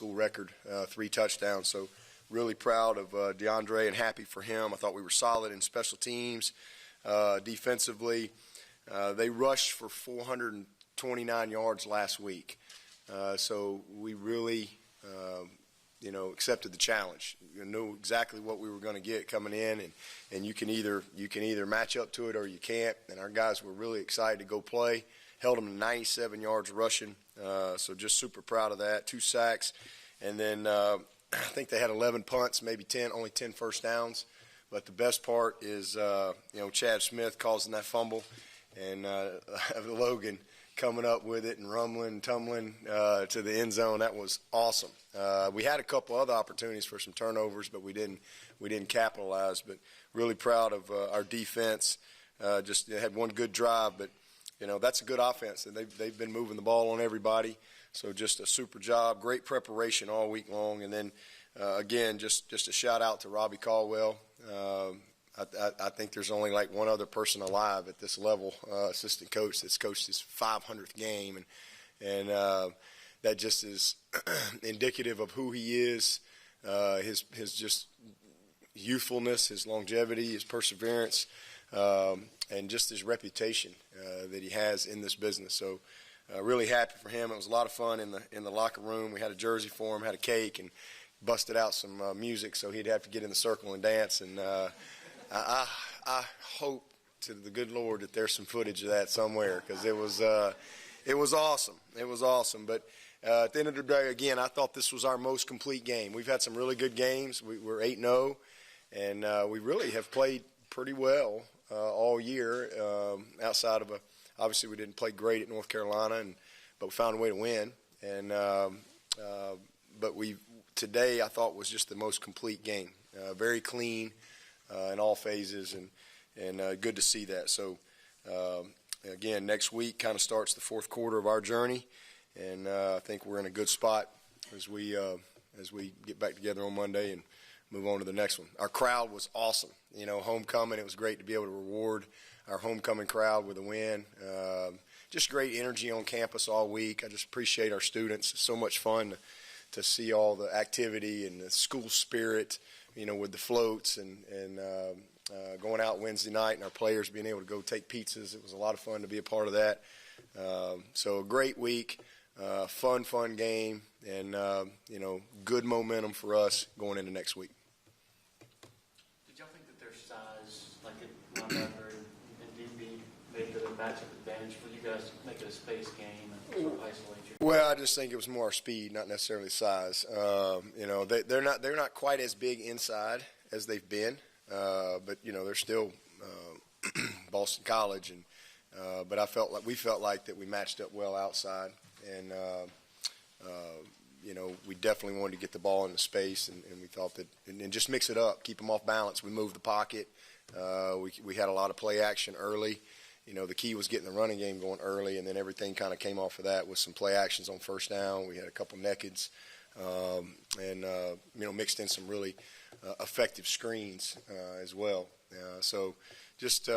school record, 3 touchdowns. So really proud of DeAndre and happy for him. I thought we were solid in special teams. Defensively, they rushed for 429 yards last week. So we really, accepted the challenge. You knew exactly what we were going to get coming in, and you can either match up to it or you can't. And our guys were really excited to go play. Held them to 97 yards rushing, so just super proud of that. 2 sacks, and then I think they had 11 punts, maybe 10, only 10 first downs. But the best part is, Chad Smith causing that fumble, and Logan coming up with it and rumbling, tumbling to the end zone. That was awesome. We had a couple other opportunities for some turnovers, but we didn't capitalize. But really proud of our defense. Just had one good drive, but that's a good offense, and they've been moving the ball on everybody. So just a super job, great preparation all week long, and then again, just a shout out to Robbie Caldwell. I think there's only like one other person alive at this level, assistant coach, that's coached his 500th game, and that just is indicative of who he is, his just youthfulness, his longevity, his perseverance, and just his reputation that he has in this business. So really happy for him. It was a lot of fun in the locker room. We had a jersey for him, had a cake, and busted out some music, so he'd have to get in the circle and dance. And I hope to the good Lord that there's some footage of that somewhere, because it was awesome. It was awesome. But at the end of the day, again, I thought this was our most complete game. We've had some really good games. We're 8-0, and we really have played pretty well all year. Outside of obviously we didn't play great at North Carolina, but we found a way to win. And but today I thought was just the most complete game. Very clean in all phases, and good to see that. So again, next week kind of starts the 4th quarter of our journey, and I think we're in a good spot as we get back together on Monday and move on to the next one. Our crowd was awesome. Homecoming, it was great to be able to reward our homecoming crowd with a win. Just great energy on campus all week. I just appreciate our students. It's so much fun to see all the activity and the school spirit, with the floats and going out Wednesday night and our players being able to go take pizzas. It was a lot of fun to be a part of that. So a great week, fun game, and, good momentum for us going into next week. Did y'all think that their size, like at linebacker and DB, made it a matchup advantage for you guys to make it a space game and sort of isolate you? Well, I just think it was more our speed, not necessarily size. They're not quite as big inside as they've been, but they're still Boston College, and but we felt like that we matched up well outside, and we definitely wanted to get the ball in the space, and we thought that and just mix it up, keep them off balance. We moved the pocket. We had a lot of play action early. The key was getting the running game going early, and then everything kind of came off of that with some play actions on first down. We had a couple nakeds, and mixed in some really effective screens as well. So just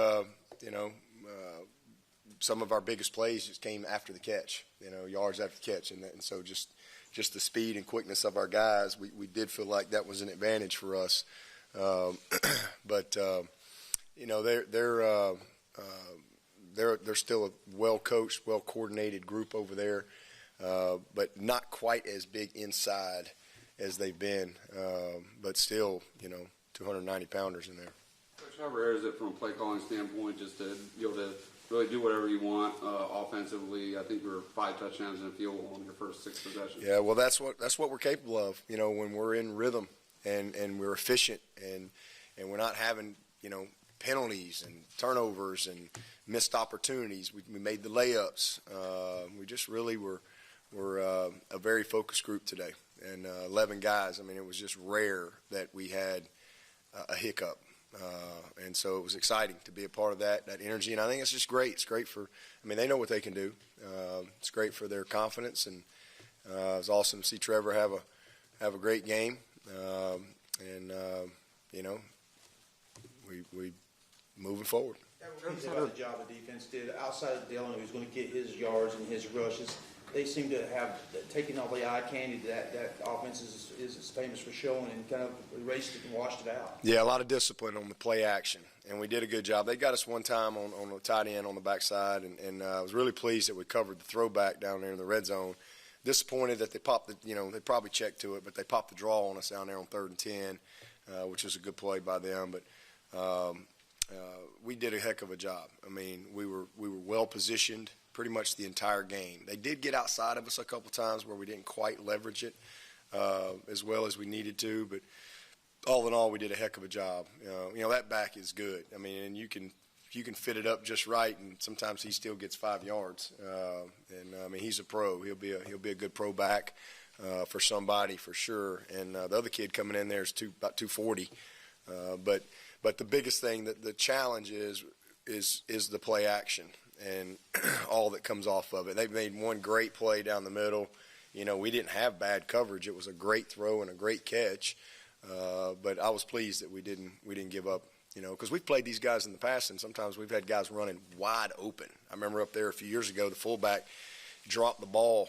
some of our biggest plays just came after the catch, yards after the catch, and so just the speed and quickness of our guys, we did feel like that was an advantage for us. But they're still a well-coached, well-coordinated group over there, but not quite as big inside as they've been, but still, 290-pounders in there. Coach, how rare is it from a play calling standpoint just to be able to really do whatever you want offensively? I think we were 5 touchdowns in a field goal on your first 6 possessions. Yeah, well, that's what we're capable of. When we're in rhythm and we're efficient and we're not having penalties and turnovers and missed opportunities. We made the layups. We just really were a very focused group today, and 11 guys. I mean, it was just rare that we had a hiccup. And so it was exciting to be a part of that energy, and I think it's just great. It's great they know what they can do. It's great for their confidence, and it was awesome to see Trevor have a great game. We moving forward. What about the job the defense did outside of Dylan, who's going to get his yards and his rushes? they seem to have taken all the eye candy that offense is famous for showing and kind of erased it and washed it out. Yeah, a lot of discipline on the play action, and we did a good job. They got us one time on the tight end on the backside, and I was really pleased that we covered the throwback down there in the red zone. Disappointed that they popped they probably checked to it, but they popped the draw on us down there on 3rd and 10, which was a good play by them. But we did a heck of a job. I mean, we were well positioned pretty much the entire game. They did get outside of us a couple times where we didn't quite leverage it as well as we needed to, but all in all, we did a heck of a job. That back is good. I mean, and you can fit it up just right, and sometimes he still gets 5 yards. I mean, he's a pro. He'll be a good pro back for somebody for sure. And the other kid coming in there is about 240. But the biggest thing, the challenge is the play action and all that comes off of it. They've made one great play down the middle. We didn't have bad coverage. It was a great throw and a great catch. But I was pleased that we didn't give up. Because we've played these guys in the past, and sometimes we've had guys running wide open. I remember up there a few years ago, the fullback dropped the ball.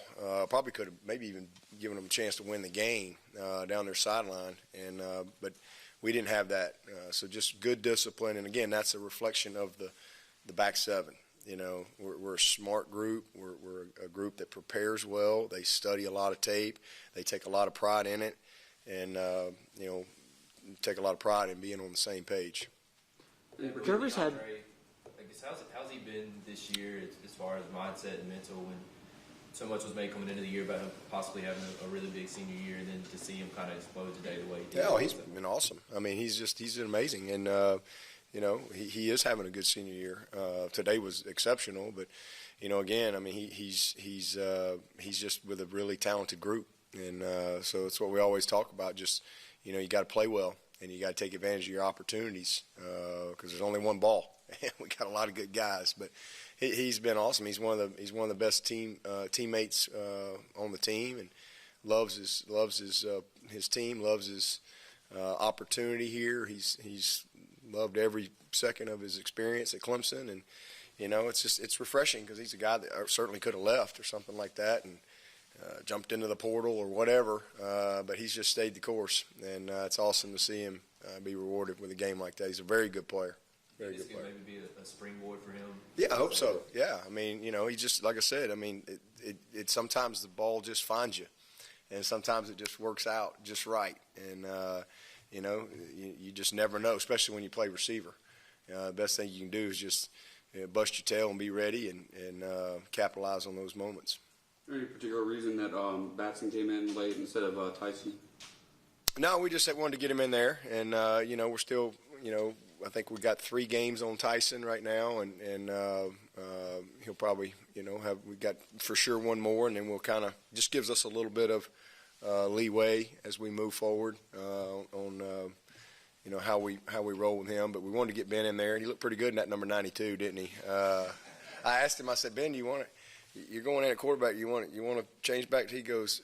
Probably could have maybe even given them a chance to win the game down their sideline. But we didn't have that. So just good discipline. And, again, that's a reflection of the back seven. We're a smart group. We're a group that prepares well. They study a lot of tape. They take a lot of pride in it. And, take a lot of pride in being on the same page. Trevor's had. I guess how's he been this year as far as mindset and mental when so much was made coming into the year about him possibly having a really big senior year, and then to see him kind of explode today the way he did? Yeah, he's been awesome. I mean, he's amazing, and he is having a good senior year. Today was exceptional, but again, I mean, he's just with a really talented group, and so it's what we always talk about. Just you got to play well. And you got to take advantage of your opportunities because there's only one ball. We got a lot of good guys, but he's been awesome. He's one of the best teammates on the team, and loves his team, loves his opportunity here. He's loved every second of his experience at Clemson, and it's refreshing because he's a guy that certainly could have left or something like that, and jumped into the portal or whatever, but he's just stayed the course, and it's awesome to see him be rewarded with a game like that. He's a very good player. Very good player. Maybe be a springboard for him. Yeah, I hope so. Yeah, I mean, he just, like I said, I mean, it sometimes the ball just finds you, and sometimes it just works out just right, and you just never know, especially when you play receiver. The best thing you can do is just bust your tail and be ready and capitalize on those moments. Any particular reason that Batson came in late instead of Tyson? No, we just wanted to get him in there, and we're still, I think we got 3 games on Tyson right now, and he'll probably, we got for sure one more, and then we'll kind of just gives us a little bit of leeway as we move forward on how we roll with him. But we wanted to get Ben in there, and he looked pretty good in that number 92, didn't he? I asked him, I said, Ben, do you want it? You're going in at quarterback. You want to change back? He goes,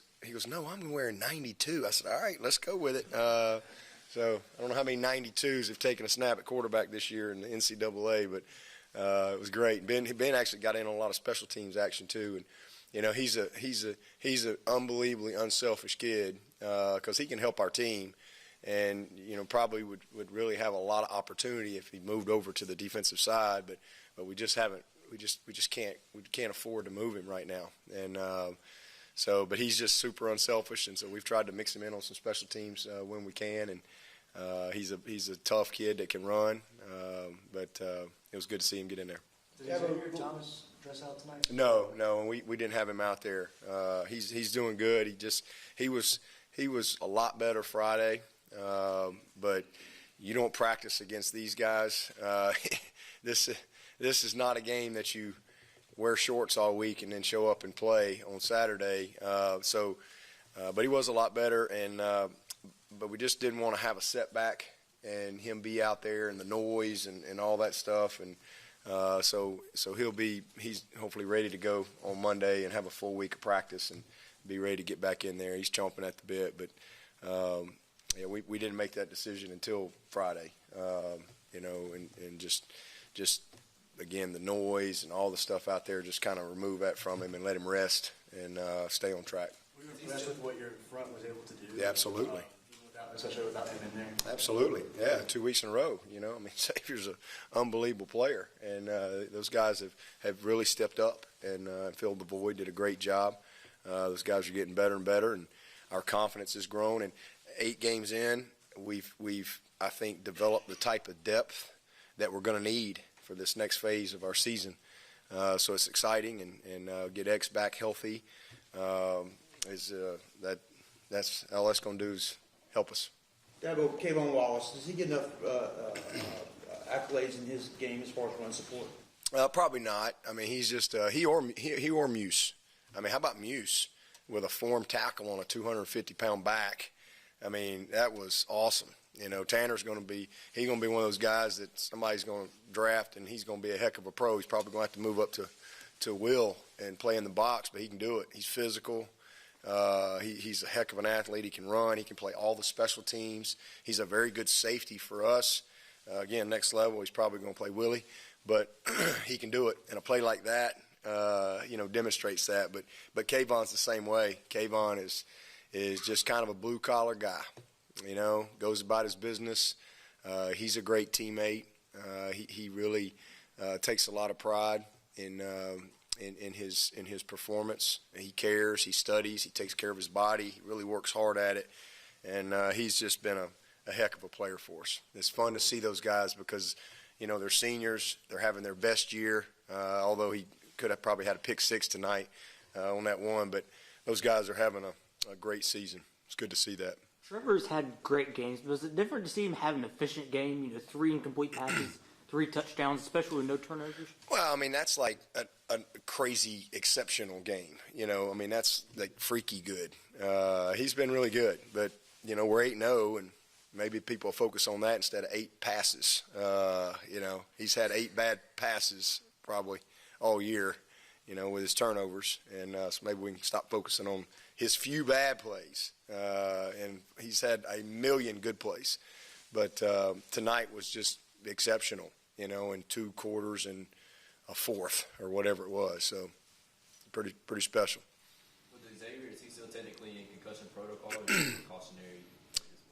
no, I'm wearing 92. I said, all right, let's go with it. So I don't know how many 92s have taken a snap at quarterback this year in the NCAA, but it was great. Ben actually got in on a lot of special teams action too, and he's a unbelievably unselfish kid because he can help our team, and probably would really have a lot of opportunity if he moved over to the defensive side, but we just haven't. We just can't afford to move him right now, and but he's just super unselfish, and so we've tried to mix him in on some special teams when we can, and he's a tough kid that can run, but it was good to see him get in there. Did Xavier Thomas dress out tonight? No, we didn't have him out there. He's doing good. He was a lot better Friday, but you don't practice against these guys. This is not a game that you wear shorts all week and then show up and play on Saturday. But he was a lot better, but we just didn't want to have a setback and him be out there and the noise and all that stuff. And so he's hopefully ready to go on Monday and have a full week of practice and be ready to get back in there. He's chomping at the bit, but we didn't make that decision until Friday, and just again, the noise and all the stuff out there, just kind of remove that from him and let him rest and stay on track. Were you impressed with what your front was able to do? Yeah, absolutely. Especially without him in there. Absolutely, yeah. 2 weeks in a row, I mean, Xavier's an unbelievable player, and those guys have really stepped up and filled the void. Did a great job. Those guys are getting better and better, and our confidence has grown. And 8 games in, we've I think developed the type of depth that we're going to need for this next phase of our season. So it's exciting, and get X back healthy. That's all that's going to do is help us. Dabo, Kayvon Wallace, does he get enough accolades in his game as far as run support? Probably not. I mean, he's just he or Muse. I mean, how about Muse with a form tackle on a 250-pound back? I mean, that was awesome. Tanner's going to be one of those guys that somebody's going to draft, and he's going to be a heck of a pro. He's probably going to have to move up to Will and play in the box, but he can do it. He's physical. He's a heck of an athlete. He can run. He can play all the special teams. He's a very good safety for us. Again, next level, he's probably going to play Willie, but he can do it. And a play like that, demonstrates that. But Kayvon's the same way. Kayvon is just kind of a blue-collar guy, goes about his business. He's a great teammate. He really takes a lot of pride in his performance. He cares, he studies, he takes care of his body, he really works hard at it, and he's just been a heck of a player for us. It's fun to see those guys because, they're seniors, they're having their best year, although he could have probably had a pick six tonight on that one, but those guys are having a great season. It's good to see that. Trevor's had great games, but is it different to see him have an efficient game, 3 incomplete passes, 3 touchdowns, especially with no turnovers? Well, I mean, that's like a crazy, exceptional game. I mean, that's like freaky good. He's been really good, but, we're 8-0, and maybe people will focus on that instead of 8 passes. He's had 8 bad passes probably all year, with his turnovers, and so maybe we can stop focusing on his few bad plays. And he's had a million good plays. But tonight was just exceptional, in 2 quarters and a fourth or whatever it was. So pretty special. With Xavier, is he still technically in concussion protocol or is he cautionary?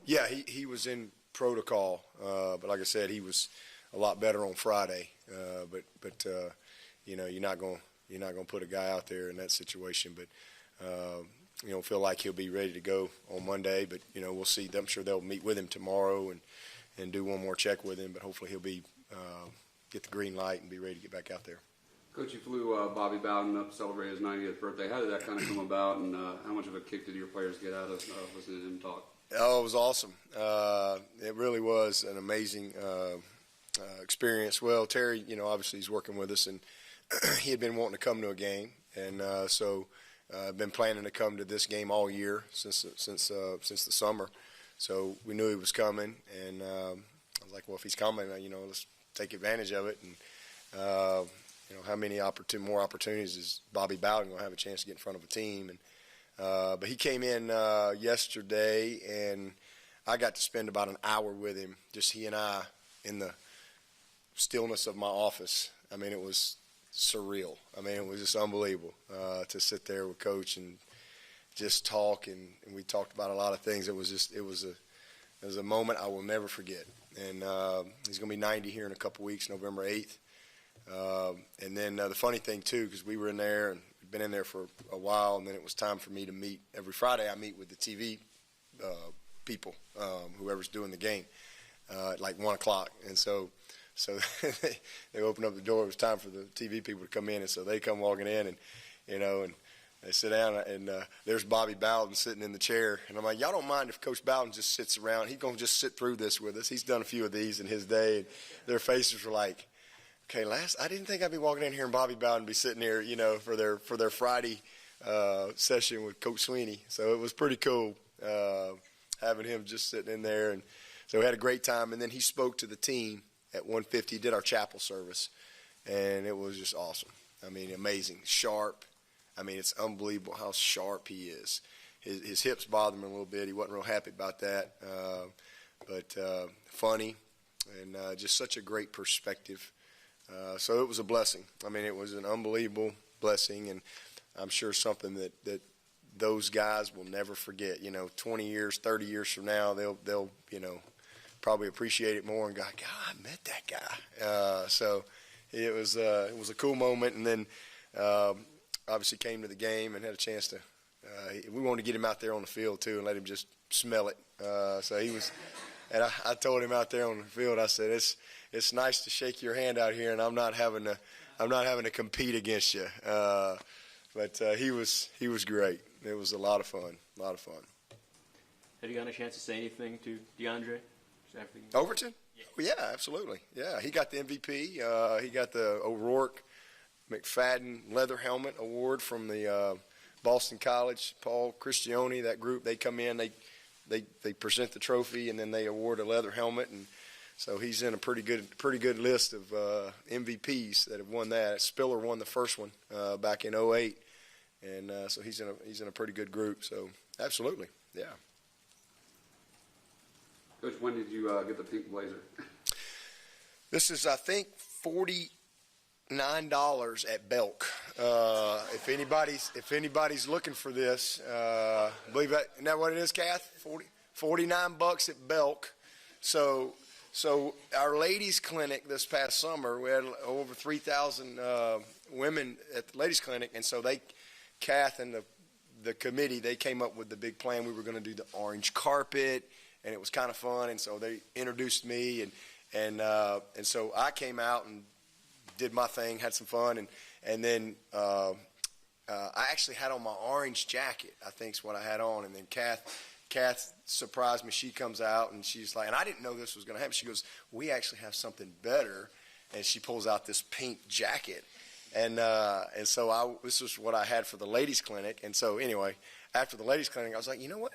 Yeah, he was in protocol, but like I said, he was a lot better on Friday. But you're not going to put a guy out there in that situation. But feel like he'll be ready to go on Monday. But we'll see. I'm sure they'll meet with him tomorrow and do one more check with him. But hopefully he'll be get the green light and be ready to get back out there. Coach, you flew Bobby Bowden up to celebrate his 90th birthday. How did that kind of come about, and how much of a kick did your players get out of listening to him talk? Oh, it was awesome. It really was an amazing experience. Well, Terry, obviously he's working with us, and he had been wanting to come to a game, and so I've been planning to come to this game all year since the summer. So we knew he was coming, and I was like, well, if he's coming, let's take advantage of it. And how many more opportunities is Bobby Bowden going to have a chance to get in front of a team? And but he came in yesterday, and I got to spend about an hour with him, just he and I, in the stillness of my office. I mean, it was surreal. I mean, it was just unbelievable to sit there with Coach and just talk, and we talked about a lot of things. It was a moment I will never forget. And he's going to be 90 here in a couple weeks, November 8th. And then the funny thing too, because we were in there and been in there for a while, and then it was time for me to meet. Every Friday I meet with the TV people, whoever's doing the game, at like 1 o'clock. And so they opened up the door. It was time for the TV people to come in, and so they come walking in, and and they sit down, and there's Bobby Bowden sitting in the chair. And I'm like, y'all don't mind if Coach Bowden just sits around? He's going to just sit through this with us. He's done a few of these in his day. And their faces were like, okay, I didn't think I'd be walking in here and Bobby Bowden be sitting here, for their Friday session with Coach Sweeney. So it was pretty cool having him just sitting in there. And so we had a great time. And then he spoke to the team at 1:50, did our chapel service. And it was just awesome. I mean, amazing, sharp. I mean, it's unbelievable how sharp he is. His hips bother him a little bit. He wasn't real happy about that. But funny and just such a great perspective. So it was a blessing. I mean, it was an unbelievable blessing. And I'm sure something that those guys will never forget. 20 years, 30 years from now, they'll probably appreciate it more and go, God, I met that guy. So it was a cool moment. And then obviously came to the game and had a chance to. We wanted to get him out there on the field too and let him just smell it. So he was, and I told him out there on the field, I said, it's nice to shake your hand out here, and I'm not having to compete against you. But he was great. It was a lot of fun. Have you gotten a chance to say anything to DeAndre after the game? Overton? Yeah, absolutely. Yeah, he got the MVP. He got the O'Rourke McFadden leather helmet award from the Boston College, Paul Cristione, that group. They come in, they present the trophy, and then they award a leather helmet. And so he's in a pretty good list of MVPs that have won that. Spiller won the first one back in 2008, and so he's in a pretty good group. So absolutely, yeah. Coach, when did you get the pink blazer? This is, I think, $49 at Belk. If anybody's looking for this, believe that, isn't that what it is, Kath? $49 at Belk. So our ladies clinic this past summer, we had over 3,000 women at the ladies clinic, and so Kath and the committee, they came up with the big plan. We were going to do the orange carpet, and it was kind of fun. And so they introduced me, and so I came out and did my thing, had some fun, and then I actually had on my orange jacket, I think is what I had on. And then Kath surprised me. She comes out and she's like, and I didn't know this was going to happen. She goes, we actually have something better. And she pulls out this pink jacket. And so this was what I had for the ladies clinic. And so anyway, after the ladies clinic, I was like, you know what?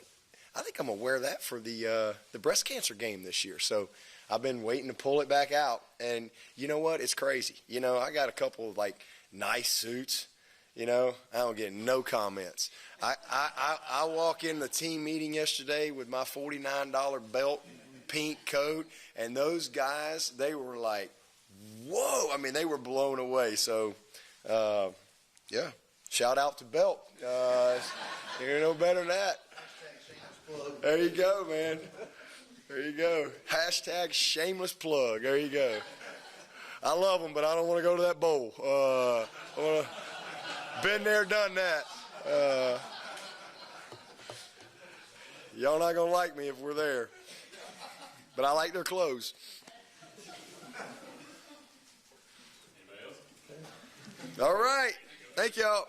I think I'm going to wear that for the breast cancer game this year. So I've been waiting to pull it back out. And you know what? It's crazy. I got a couple of nice suits. I don't get no comments. I walk in the team meeting yesterday with my $49 belt, pink coat, and those guys, they were like, whoa. I mean, they were blown away. So, yeah, shout out to Belt. You know better than that. There you go, man. There you go. Hashtag shameless plug. There you go. I love them, but I don't want to go to that bowl. Been there, done that. Y'all not going to like me if we're there. But I like their clothes. All right. Thank y'all.